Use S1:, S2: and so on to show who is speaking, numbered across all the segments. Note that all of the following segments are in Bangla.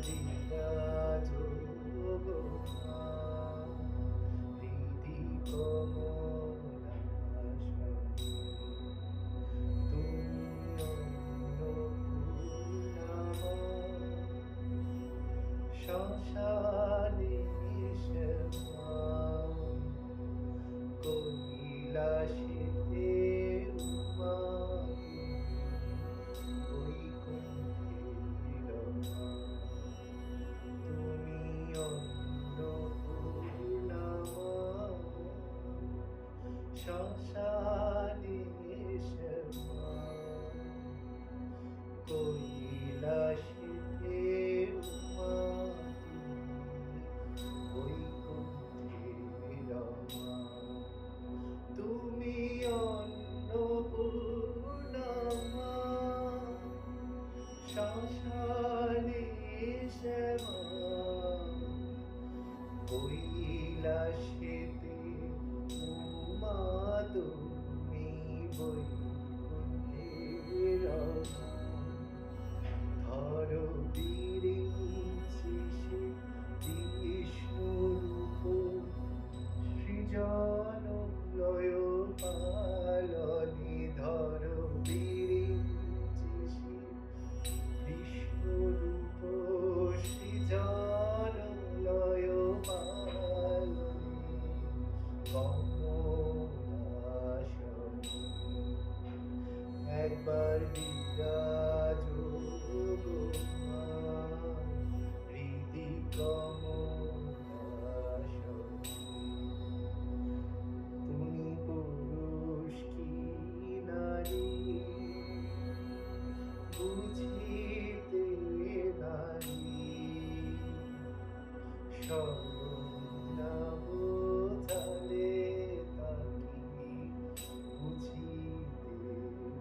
S1: বিরাজ গো মা, হৃদি কমলাসনে তুমি অন্নপূর্ণা মা, শ্মশানে শ্যামা কৈলাসেতে উমা, বৈকুণ্ঠের মা, তুমি অন্নপূর্ণা মা, শ্মশানে শ্যামা কৈলাসেতে উমা, বৈকুণ্ঠের মা, তুমি অন্নপূর্ণা মা, শ্মশানে শ্যামা কৈলাসেতে উমা, তুমি বৈকুণ্ঠের মা, ধরো বিরিঞ্চিসে বিষ্ণুরূপ, সৃজন লয় পালনে, ধরো বিরিঞ্চিসে বিষ্ণুরূপ, সৃজন লয় পালনে, কমলাসনে একবার বিরাজ গো মা, হৃদি কমলাসনে তুমি পুরুষ কি নারী বুঝিতে নারী, স্বয়ং না বোঝালে তাকে বুঝিতে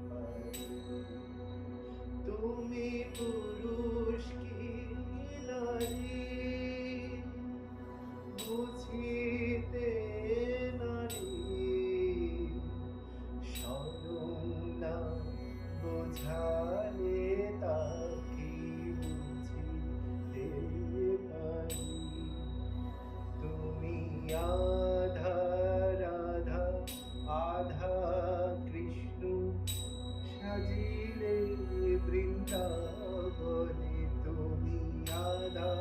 S1: পারি, তুমি পুরুষ কি নারী বুঝিতে নারী, স্বয়ং না বোঝালে তাকে বুঝিতে পারি, তুমি আধা রাধা আধা কৃষ্ণ, সাজিলে বৃন্দাবনে, তুমি আধা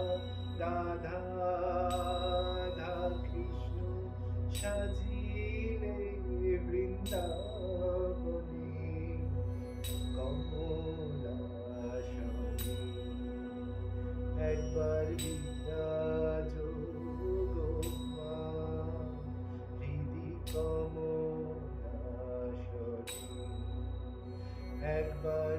S1: রাধা আধা কৃষ্ণ, সাজিলে বৃন্দাবনে, কমলাসনে একবার বিরাজ গো মা, হৃদি কমলাসনে একবার